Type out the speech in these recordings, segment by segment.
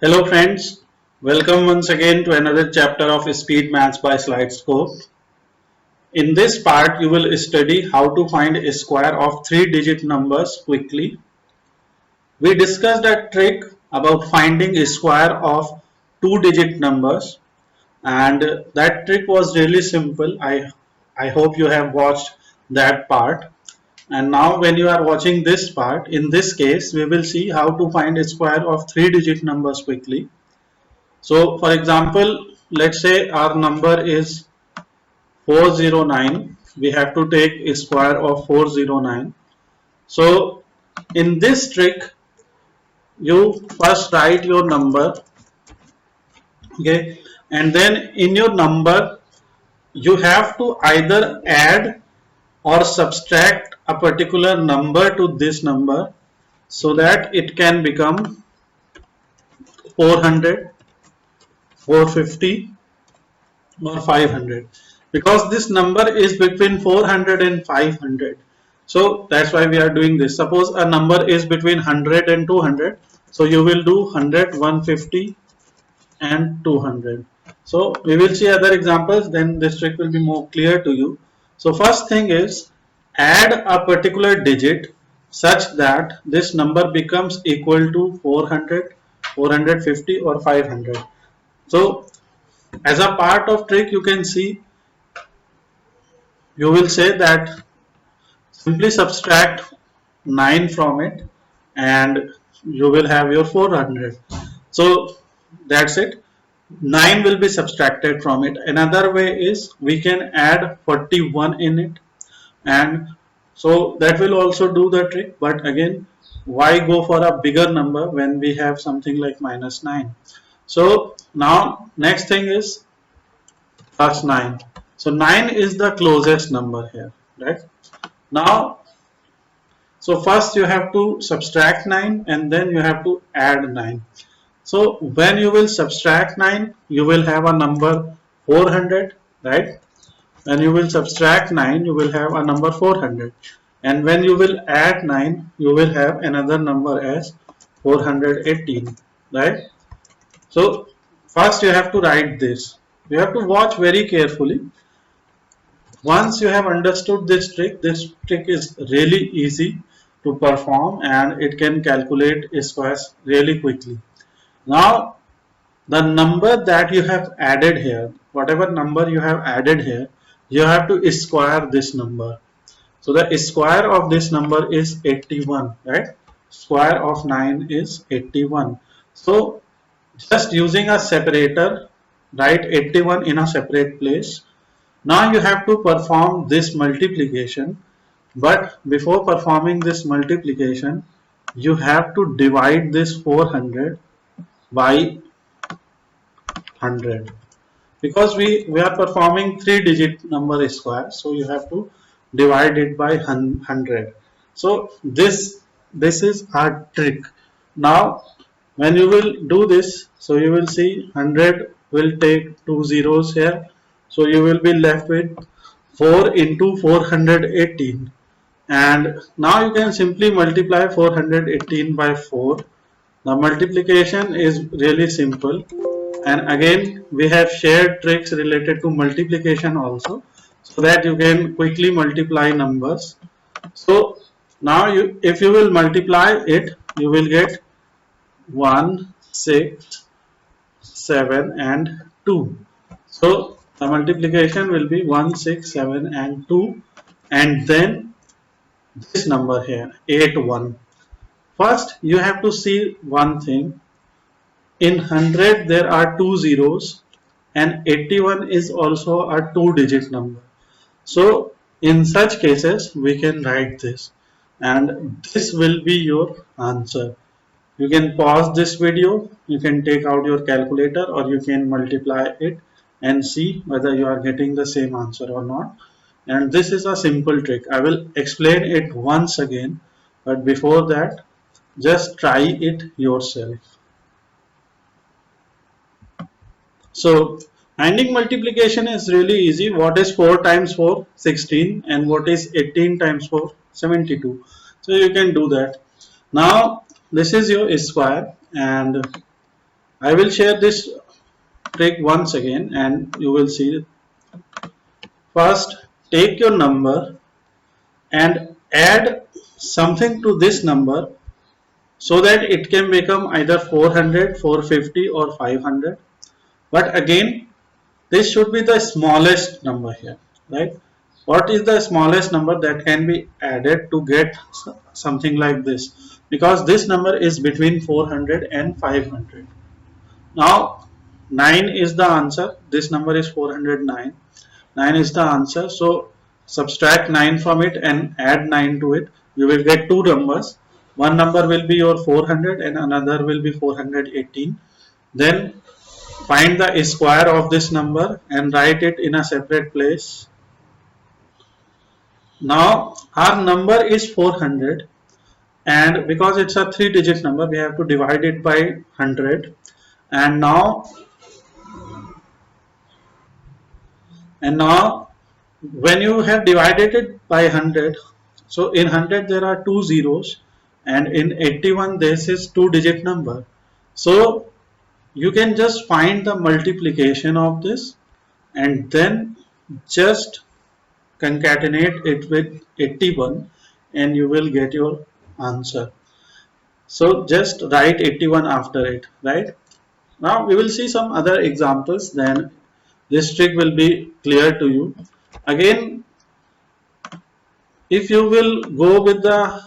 Hello friends, welcome once again to another chapter of Speed Maths by SlideScope. In this part, you will study how to find a square of 3-digit numbers quickly. We discussed a trick about finding a square of 2-digit numbers, and that trick was really simple. I hope you have watched that part. And now when you are watching this part, in this case, we will see how to find a square of 3-digit numbers quickly. So for example, let's say our number is 409. We have to take a square of 409. So in this trick, you first write your number, okay, and then in your number, you have to either add or subtract a particular number to this number so that it can become 400, 450, or 500, because this number is between 400 and 500. So that's why we are doing this. Suppose a number is between 100 and 200, so you will do 100, 150 and 200. So we will see other examples, then this trick will be more clear to you. So first thing is, add a particular digit such that this number becomes equal to 400, 450 or 500. So as a part of trick, you can see, you will say that simply subtract 9 from it and you will have your 400. So that's it. 9 will be subtracted from it. Another way is we can add 41 in it, and so that will also do the trick. But again, why go for a bigger number when we have something like -9? So now next thing is +9. So 9 is the closest number here, right? Now, so first you have to subtract 9 and then you have to add 9. So when you will subtract 9, you will have a number 400, right? When you will subtract 9, you will have a number 400. And when you will add 9, you will have another number as 418, right? So first you have to write this. You have to watch very carefully. Once you have understood this trick is really easy to perform and it can calculate squares really quickly. Now the number that you have added here, whatever number you have added here, you have to square this number. So the square of this number is 81, right? Square of 9 is 81. So just using a separator, write 81 in a separate place. Now you have to perform this multiplication, but before performing this multiplication, you have to divide this 400 by 100, because we are performing 3-digit number square, so you have to divide it by 100. So this is our trick. Now when you will do this, so you will see 100 will take 2 zeros here, so you will be left with 4 into 418, and now you can simply multiply 418 by 4. The multiplication is really simple, and again we have shared tricks related to multiplication also, so that you can quickly multiply numbers. So now if you will multiply it, you will get 1, 6, 7 and 2. So the multiplication will be 1, 6, 7 and 2, and then this number here 8, 1. First you have to see one thing. In 100 there are 2 zeros and 81 is also a 2-digit number. So in such cases we can write this, and this will be your answer. You can pause this video, you can take out your calculator or you can multiply it and see whether you are getting the same answer or not. And this is a simple trick. I will explain it once again, but before that just try it yourself. So finding multiplication is really easy. What is 4 times 4? 16, and what is 18 times 4? 72. So you can do that. Now this is your square, and I will share this trick once again and you will see. First, take your number and add something to this number so that it can become either 400, 450 or 500. But again, this should be the smallest number here, right? What is the smallest number that can be added to get something like this? Because this number is between 400 and 500. Now 9 is the answer. This number is 409. 9 is the answer. So subtract 9 from it and add 9 to it. You will get two numbers. One number will be your 400 and another will be 418. Then find the square of this number and write it in a separate place. Now our number is 400, and because it's a 3-digit number we have to divide it by 100. And now when you have divided it by 100, so in 100 there are two zeros, and in 81 this is 2-digit number. So you can just find the multiplication of this and then just concatenate it with 81 and you will get your answer. So just write 81 after it, right? Now we will see some other examples, then this trick will be clear to you. Again, if you will go with the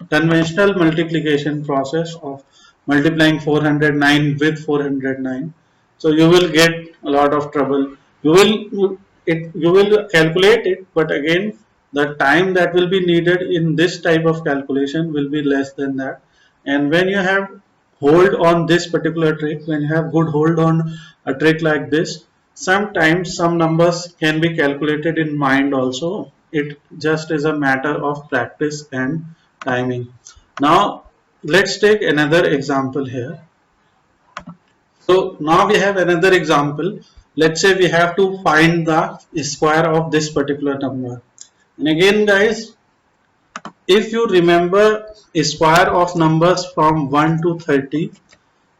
conventional multiplication process of multiplying 409 with 409, so you will get a lot of trouble. You will calculate it, but again the time that will be needed in this type of calculation will be less than that. And when you have hold on this particular trick, when you have good hold on a trick like this, sometimes some numbers can be calculated in mind also. It just is a matter of practice and timing. Now let's take another example here. So now we have another example. Let's say we have to find the square of this particular number. And again guys, if you remember a square of numbers from 1 to 30,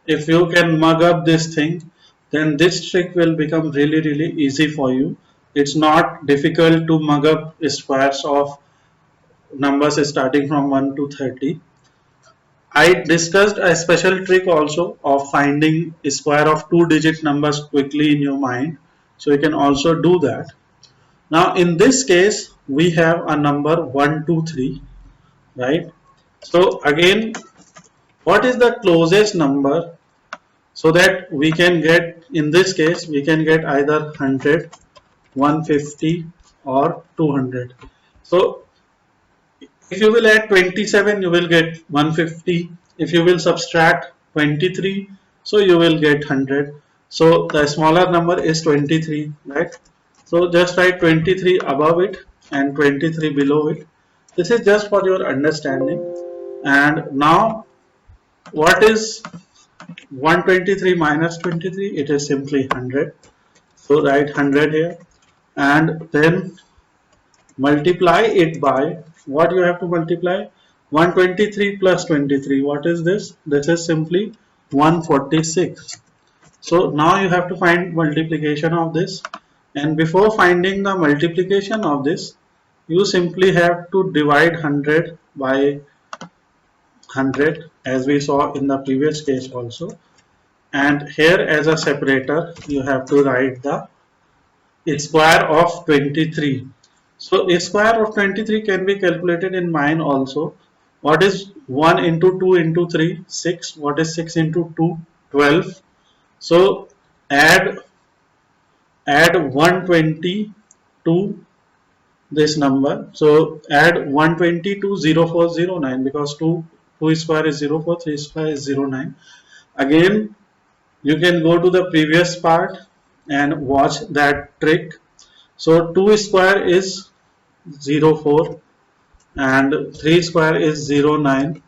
if you can mug up this thing, then this trick will become really easy for you. It's not difficult to mug up squares of numbers starting from 1 to 30. I discussed a special trick also of finding a square of 2-digit numbers quickly in your mind. So you can also do that. Now in this case, we have a number 123, right? So again, what is the closest number, so that we can get, in this case, we can get either 100, 150 or 200. So if you will add 27, you will get 150. If you will subtract 23, so you will get 100. So the smaller number is 23, right? So just write 23 above it and 23 below it. This is just for your understanding. And now what is 123 minus 23? It is simply 100. So write 100 here and then multiply it by, what you have to multiply? 123 plus 23. What is this? This is simply 146. So now you have to find multiplication of this, and before finding the multiplication of this, you simply have to divide 100 by 100 as we saw in the previous case also. And here as a separator you have to write the square of 23. So a square of 23 can be calculated in mind also. What is 1 into 2 into 3? 6. What is 6 into 2? 12. So add 120 to this number. So add 120 to 0409, because 2 square is 04, 3 square is 09. Again, you can go to the previous part and watch that trick. So 2 square is 04 and 3 square is 09,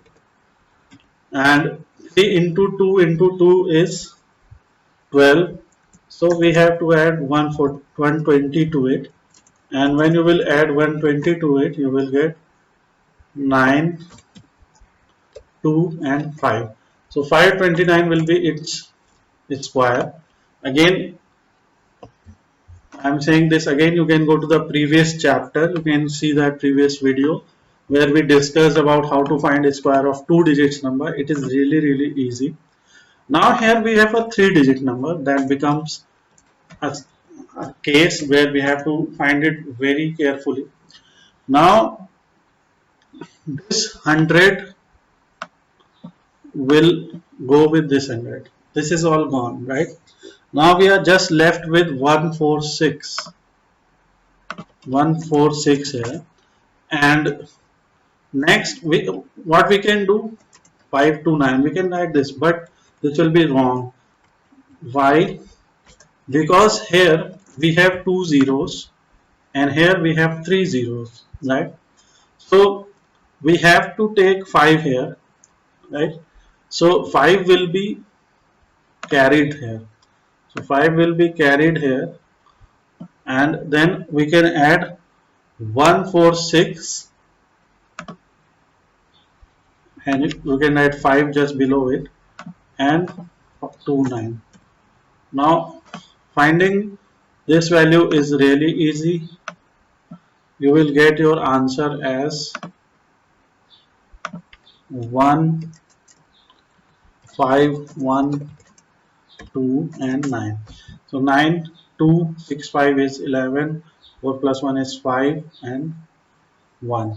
and 3 into 2 is 12. So we have to add 120 to it, and when you will add 120 to it, you will get 9, 2 and 5. So 529 will be its square. Again, I'm saying this again, you can go to the previous chapter, you can see that previous video where we discussed about how to find a square of two digits number. It is really easy. Now here we have a three digit number that becomes a case where we have to find it very carefully. Now this 100 will go with this 100. This is all gone, right? Now we are just left with 146. 146 here. And next, what we can do, 529, we can write this, but this will be wrong. Why? Because here we have two zeros and here we have three zeros, right? So we have to take 5 here, right? So 5 will be carried here. So 5 will be carried here, and then we can add 146, and we can add 5 just below it, and 29. Now finding this value is really easy. You will get your answer as 1, 5, 1, 2 and 9. So 9, 2, 6, 5 is 11, 4 plus 1 is 5 and 1.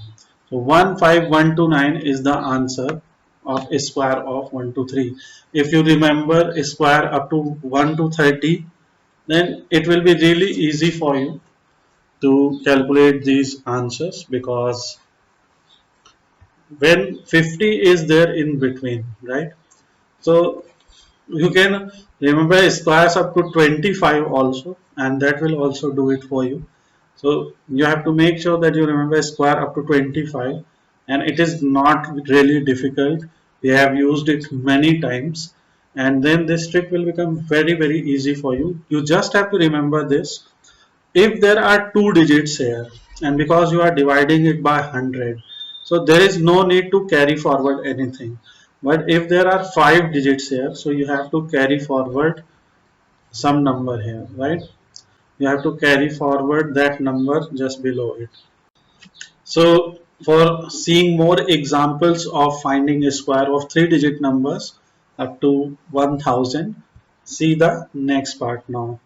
So 1, 5, 1, 2, 9 is the answer of a square of 1 to 3. If you remember a square up to 1 to 30, then it will be really easy for you to calculate these answers, because when 50 is there in between, right? So you can remember squares up to 25 also, and that will also do it for you. So you have to make sure that you remember square up to 25, and it is not really difficult. We have used it many times, and then this trick will become very easy for you. You just have to remember this: if there are two digits here, and because you are dividing it by 100, so there is no need to carry forward anything. But if there are 5 digits here, so you have to carry forward some number here, right? You have to carry forward that number just below it. So for seeing more examples of finding a square of 3-digit numbers up to 1000, see the next part now.